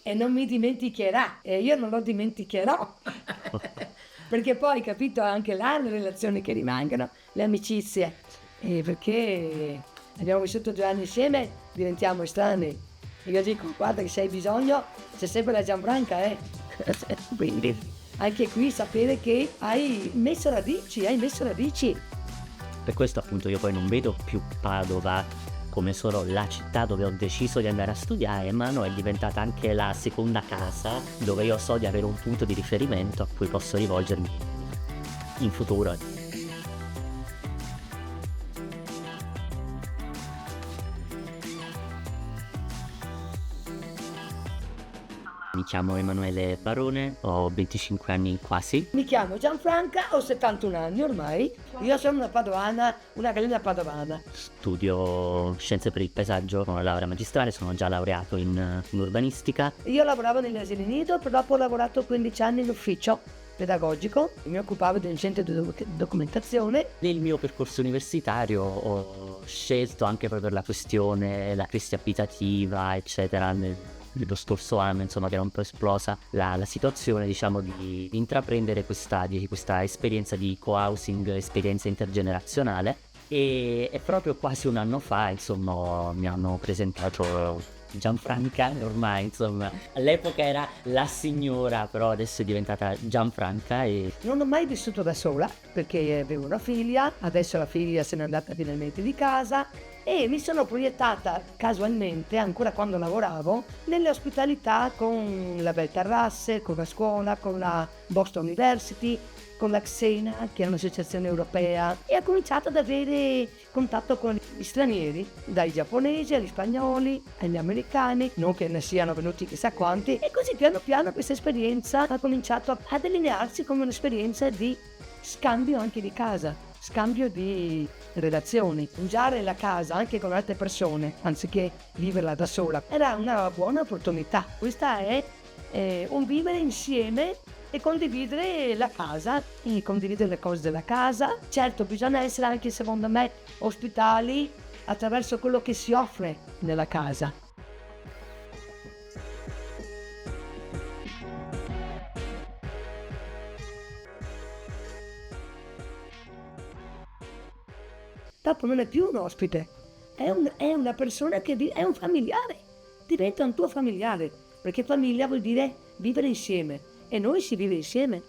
e non mi dimenticherà, e io non lo dimenticherò. Perché poi, capito, anche là le relazioni che rimangono, le amicizie, perché abbiamo vissuto 2 anni insieme, diventiamo estranei. E io dico, guarda che se hai bisogno, c'è sempre la Gianfranca, eh. Quindi anche qui sapere che hai messo radici, hai messo radici. Per questo appunto io poi non vedo più Padova come solo la città dove ho deciso di andare a studiare, ma no, è diventata anche la seconda casa dove io so di avere un punto di riferimento a cui posso rivolgermi in futuro. Mi chiamo Emanuele Barone, ho 25 anni quasi. Mi chiamo Gianfranca, ho 71 anni ormai. Io sono una padovana, una galena padovana. Studio scienze per il paesaggio con la laurea magistrale, sono già laureato in urbanistica. Io lavoravo negli asili nido, però dopo ho lavorato 15 anni in ufficio pedagogico, mi occupavo del centro di documentazione. Nel mio percorso universitario ho scelto anche proprio per la questione, la crisi abitativa, eccetera, nello scorso anno, insomma, che era un po' esplosa la situazione, diciamo, di intraprendere questa esperienza di co-housing, esperienza intergenerazionale. E proprio quasi un anno fa, insomma, mi hanno presentato Gianfranca, ormai, insomma, all'epoca era la signora, però adesso è diventata Gianfranca. E Non ho mai vissuto da sola perché avevo una figlia, adesso la figlia se n'è andata finalmente di casa e mi sono proiettata casualmente, ancora quando lavoravo, nelle ospitalità con la Bel Terrasse, con la scuola, con la Boston University, con la Xena, che è un'associazione europea, e ho cominciato ad avere contatto con gli stranieri, dai giapponesi agli spagnoli, agli americani, non che ne siano venuti chissà quanti, e così piano piano questa esperienza ha cominciato a delinearsi come un'esperienza di scambio anche di casa, scambio di relazioni. Usare la casa anche con altre persone, anziché viverla da sola, era una buona opportunità. Questa è un vivere insieme e condividere la casa, e condividere le cose della casa. Certo, bisogna essere anche, secondo me, ospitali attraverso quello che si offre nella casa. Dopo non è più un ospite, è una persona che è un familiare, diventa un tuo familiare, perché famiglia vuol dire vivere insieme e noi si vive insieme.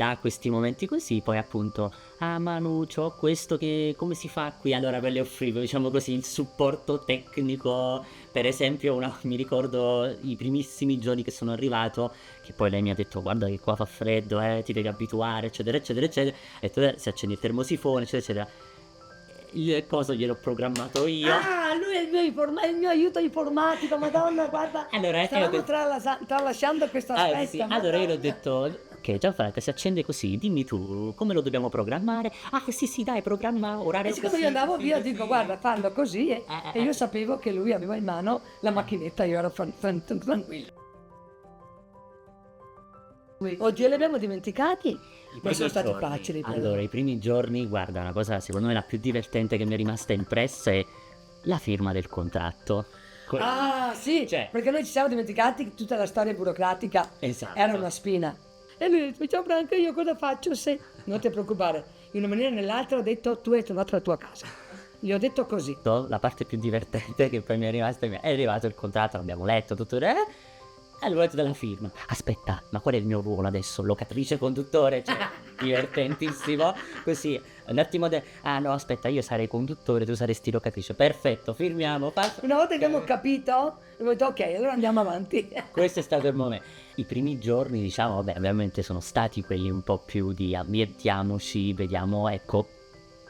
da questi momenti così, poi appunto, Manu, c'ho questo che come si fa qui? Allora ve le offrivo, diciamo così, il supporto tecnico. Per esempio, mi ricordo i primissimi giorni che sono arrivato, che poi lei mi ha detto guarda che qua fa freddo, ti devi abituare, eccetera, eccetera, eccetera. E tu si accende il termosifone, eccetera, eccetera. Il coso gliel'ho programmato io. Ah, lui è il mio aiuto informatico, madonna, guarda, Allora, stavamo tralasciando questo aspetto. sì. Allora io l'ho detto, ok Gianfranca, si accende così, dimmi tu come lo dobbiamo programmare. Ah sì, dai, programma orario E siccome così, io andavo così, via, così. dico guarda, fallo così, e io sapevo che lui aveva in mano la macchinetta, io ero tranquillo. Oggi li abbiamo dimenticati, ma sono stati facili. però. Allora, i primi giorni, guarda, una cosa secondo me la più divertente che mi è rimasta impressa è la firma del contratto. Ah sì, Cioè- perché noi ci siamo dimenticati che tutta la storia burocratica Esatto. era una spina. E lui ha detto, ciao Franca, io cosa faccio se... Non ti preoccupare, in una maniera o nell'altra ho detto, tu hai trovato la tua casa. Gli ho detto così. La parte più divertente che poi mi è rimasta è arrivato il contratto, l'abbiamo letto, tutto e allora ho detto della firma. Aspetta, ma qual è il mio ruolo adesso? Locatrice, conduttore? Cioè, divertentissimo. Così, un attimo ah no, aspetta, io sarei conduttore, tu saresti locatrice. Perfetto, firmiamo. Una volta che abbiamo capito, abbiamo detto ok, allora andiamo avanti. Questo è stato il momento. I primi giorni, diciamo, vabbè, ovviamente sono stati quelli un po' più di ambientiamoci, vediamo, ecco,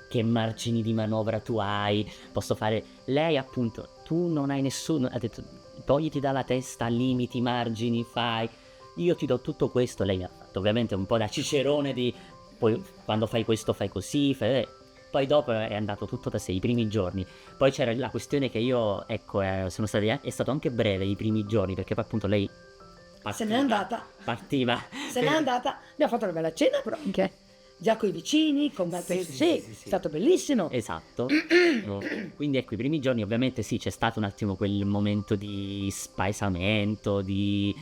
che margini di manovra tu hai, posso fare. Lei appunto, tu non hai nessuno, ha detto togliti dalla testa limiti, margini, fai, io ti do tutto questo. Lei ha fatto ovviamente un po' da cicerone di poi quando fai questo fai così, poi dopo è andato tutto da sé, i primi giorni. Poi c'era la questione che io, ecco, sono stati, è stato anche breve i primi giorni, perché poi appunto lei Se n'è andata. partiva. Se n'è andata. Abbiamo fatto una bella cena però anche. già coi vicini, con sì, è stato bellissimo. Esatto. Quindi ecco, i primi giorni ovviamente sì, c'è stato un attimo quel momento di spaesamento, di...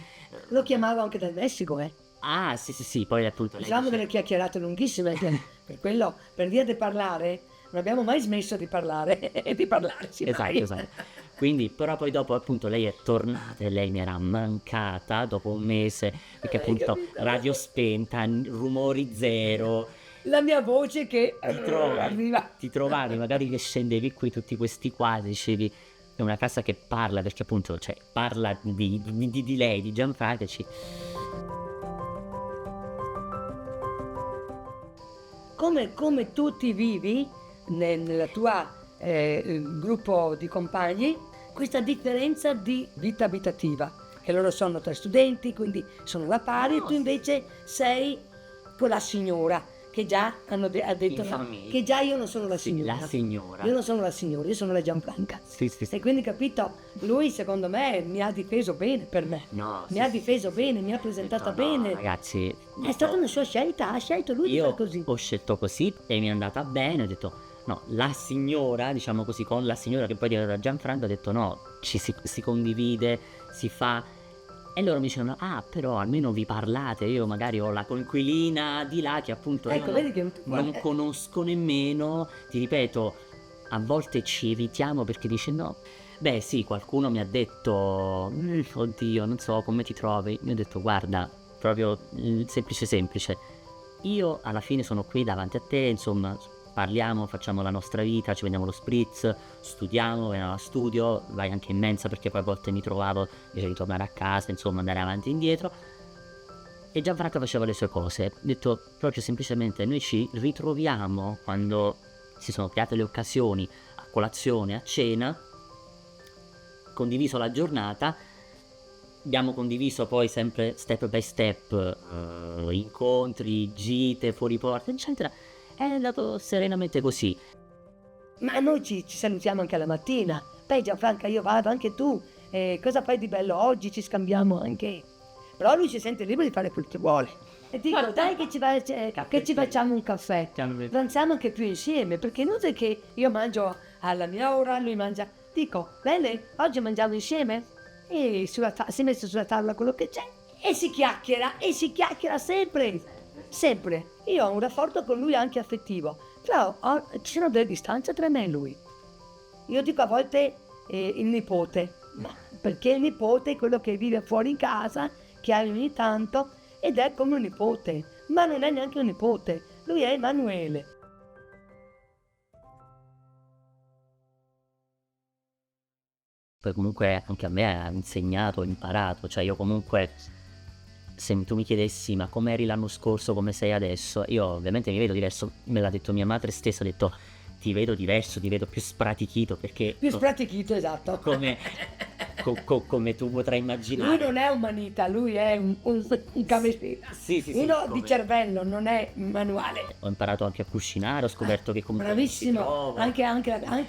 Lo chiamavo anche dal Messico, Ah, sì, poi appunto lei Facciamo dice- delle chiacchierate lunghissime, per quello, per via di parlare, non abbiamo mai smesso di parlare, e di parlarci. Esatto. Quindi, però poi dopo appunto lei è tornata e lei mi era mancata dopo un mese, perché Hai appunto capito? radio spenta, rumori zero, La mia voce che arriva. ti trovavi, magari che scendevi qui tutti questi quadri, dicevi è una casa che parla, perché appunto cioè, parla di lei, di Gianfranco, e Come tu ti vivi nella tua gruppo di compagni, questa differenza di vita abitativa, che loro sono 3 studenti, quindi sono alla pari, e tu invece sei quella signora che già ha detto In famiglia. che già io non sono la Sì, signora. la signora. Io non sono la signora, io sono la Gianfranca. Sì. E quindi capito, lui secondo me mi ha difeso bene per me. No, Mi sì, ha sì. difeso bene, mi ha presentata No, bene. ragazzi, È stata una sua scelta, ha scelto lui di io fare così. ho scelto così e mi è andata bene, ho detto no, la signora, diciamo così, con la signora che poi era Gianfranco, ho detto no, si condivide, si fa. E loro mi dicevano, ah però almeno vi parlate, io magari ho la coinquilina di là che appunto Ecco, io vedi che non conosco nemmeno, ti ripeto, a volte ci evitiamo perché dice no. Beh sì, qualcuno mi ha detto, oddio, non so come ti trovi. Io ho detto, guarda, proprio semplice. Io alla fine sono qui davanti a te, insomma, parliamo, facciamo la nostra vita, ci prendiamo lo spritz, studiamo, veniamo a studio, vai anche in mensa perché poi a volte mi trovavo invece di tornare a casa, insomma, andare avanti e indietro. E Gianfranco faceva le sue cose. Ho detto proprio semplicemente, noi ci ritroviamo quando si sono create le occasioni, a colazione, a cena, condiviso la giornata, abbiamo condiviso poi sempre step by step incontri, gite, fuori porta, eccetera. È andato serenamente così. Ma noi ci salutiamo anche la mattina. Beh Gianfranca, io vado, anche tu. Cosa fai di bello oggi? Ci scambiamo anche. Però lui si sente libero di fare quel che vuole. E dico, dai che ci facciamo un caffè. Pranziamo anche più insieme, perché è inutile che io mangio alla mia ora, lui mangia. Dico, bene, oggi mangiamo insieme? E si è messo sulla tavola quello che c'è. E si chiacchiera sempre. Io ho un rapporto con lui anche affettivo, però ci sono delle distanze tra me e lui. Io dico a volte il nipote, ma perché il nipote è quello che vive fuori casa, che ha ogni tanto, ed è come un nipote, ma non è neanche un nipote, lui è Emanuele. Poi comunque anche a me ha insegnato, ho imparato, cioè io comunque se tu mi chiedessi ma come eri l'anno scorso, come sei adesso, io ovviamente mi vedo diverso, me l'ha detto mia madre stessa, ha detto ti vedo diverso, ti vedo più spratichito perché Più spratichito, esatto. come tu potrai immaginare. Lui non è un manita, lui è un cameriere. Sì, Uno come- di cervello, non è manuale. Ho imparato anche a cucinare, ho scoperto che comunque si Bravissimo, trova. anche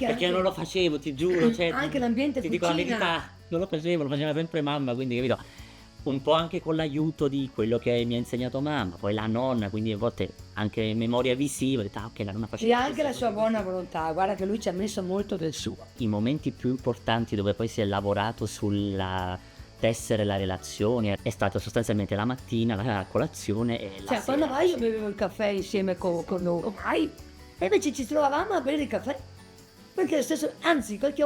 Perché io non lo facevo, ti giuro, cioè, anche l'ambiente ti dico la cucina. verità, non lo facevo, lo faceva sempre mamma, quindi capito? Un po' anche con l'aiuto di quello che mi ha insegnato mamma, poi la nonna, quindi a volte anche memoria visiva, ho detto, ah, ok, la nonna E faceva anche la sua buona volontà, guarda che lui ci ha messo molto del suo. i momenti più importanti dove poi si è lavorato sulla tessere la relazione è stato sostanzialmente la mattina, la colazione e la Cioè, sera. quando mai io bevevo il caffè insieme con loro, mai. E invece ci trovavamo a bere il caffè. Perché lo stesso, anzi, qualche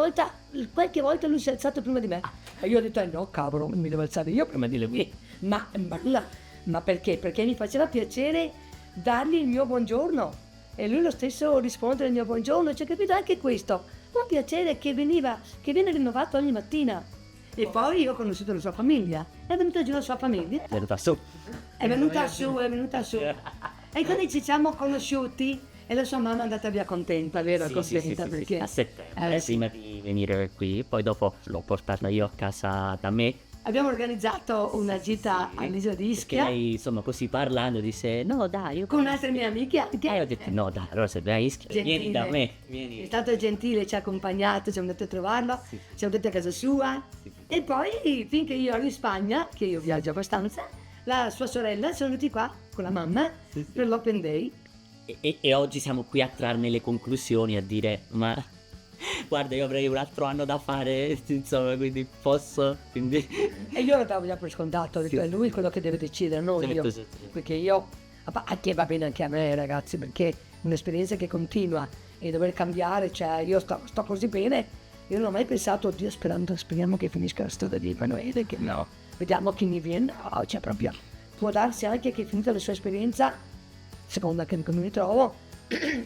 volta lui si è alzato prima di me. E io ho detto, no, cavolo, mi devo alzare io prima di lui. Ma perché? Perché mi faceva piacere dargli il mio buongiorno. E lui lo stesso rispondere al mio buongiorno. Cioè, capito? Anche questo, un piacere che viene rinnovato ogni mattina. E poi io ho conosciuto la sua famiglia. È venuta giù la sua famiglia. È venuta su. È venuta su. E quando ci siamo conosciuti e la sua mamma è andata via contenta, vero? Contenta perché a settembre, sì. prima di venire qui, poi dopo l'ho portata io a casa da me. Abbiamo organizzato una gita all'isola di Perché Ischia lei, insomma, così parlando, disse, no dai, io... con altre mie amiche anche. E ho detto, no dai, allora se vai a Ischia, Gentile. vieni da me, È vieni. stato gentile, ci ha accompagnato, siamo andati a trovarlo, Sì. siamo andati a casa sua. Sì. E poi finché io ero in Spagna, che io viaggio abbastanza, la sua sorella sono venuti qua con la mamma per l'Open Day E oggi siamo qui a trarne le conclusioni, a dire, ma guarda, io avrei un altro anno da fare, insomma, quindi posso, quindi... E io lo davo già per scontato, ho detto, è lui quello che deve decidere, non io. Perché io, anche va bene anche a me ragazzi, perché è un'esperienza che continua e dover cambiare, cioè io sto così bene, io non ho mai pensato, oddio, speriamo che finisca la storia di Emanuele, che no, vediamo chi mi viene, no, cioè proprio, può darsi anche che finita la sua esperienza, seconda che come mi trovo,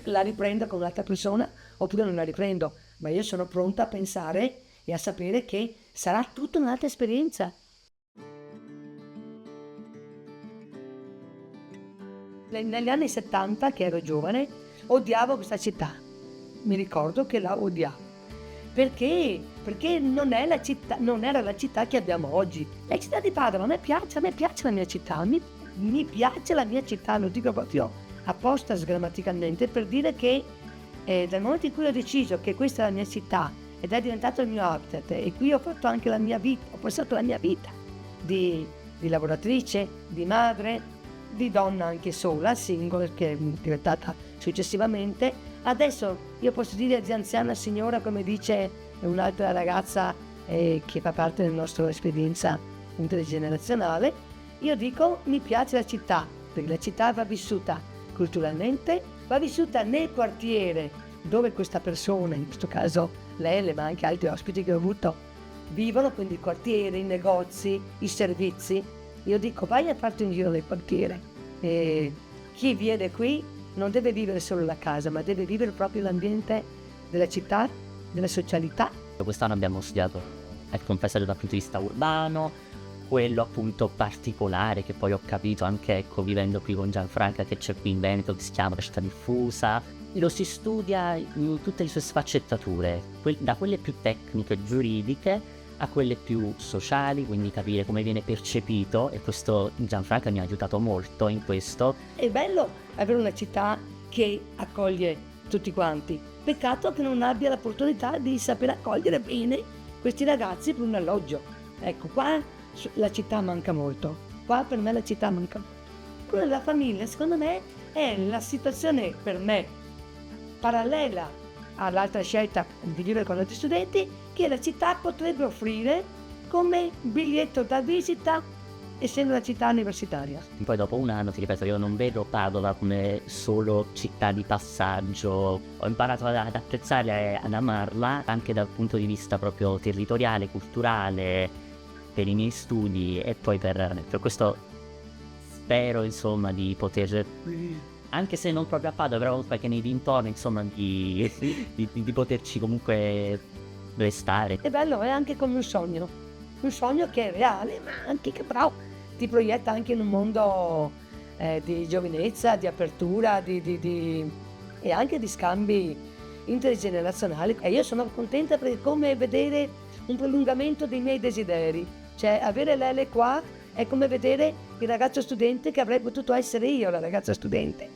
la riprenda con un'altra persona, oppure non la riprendo, ma io sono pronta a pensare e a sapere che sarà tutta un'altra esperienza. Negli anni 70, che ero giovane, odiavo questa città. Mi ricordo che la odiavo. Perché? Perché non era la città che abbiamo oggi. La città di Padova, a me piace la mia città, mi piace la mia città, lo dico proprio apposta sgrammaticalmente per dire che dal momento in cui ho deciso che questa è la mia città ed è diventato il mio habitat e qui ho fatto anche la mia vita, ho passato la mia vita di lavoratrice, di madre, di donna anche sola, single, che è diventata successivamente. Adesso io posso dire di anziana signora, come dice un'altra ragazza che fa parte della nostra esperienza intergenerazionale, io dico mi piace la città, perché la città va vissuta culturalmente, va vissuta nel quartiere dove questa persona, in questo caso Lele, ma anche altri ospiti che ho avuto, vivono, quindi il quartiere, i negozi, i servizi. Io dico vai a farti un giro nel quartiere e chi viene qui non deve vivere solo la casa, ma deve vivere proprio l'ambiente della città, della socialità. Quest'anno abbiamo studiato, ecco, un paesaggio dal punto di vista urbano, quello appunto particolare che poi ho capito anche, ecco, vivendo qui con Gianfranca, che c'è qui in Veneto, che si chiama la città diffusa. Lo si studia in tutte le sue sfaccettature, da quelle più tecniche, giuridiche, a quelle più sociali, quindi capire come viene percepito, e questo Gianfranca mi ha aiutato molto in questo. È bello avere una città che accoglie tutti quanti, peccato che non abbia l'opportunità di saper accogliere bene questi ragazzi per un alloggio. Ecco, qua la città manca molto, qua per me la città manca. Quella della famiglia, secondo me, è la situazione per me parallela all'altra scelta di vivere con altri studenti che la città potrebbe offrire come biglietto da visita, essendo una città universitaria. Poi dopo un anno, ti ripeto, io non vedo Padova come solo città di passaggio. Ho imparato ad apprezzare e ad amarla anche dal punto di vista proprio territoriale, culturale, per i miei studi, e poi per questo spero, insomma, di poter, anche se non proprio a Padova, però comunque che nei dintorni, insomma, di poterci comunque restare. È bello, è anche come un sogno che è reale, ma anche che però ti proietta anche in un mondo di giovinezza, di apertura, e anche di scambi intergenerazionali. E io sono contenta perché è come vedere un prolungamento dei miei desideri, cioè avere Lele qua è come vedere il ragazzo studente che avrei potuto essere io, la ragazza studente.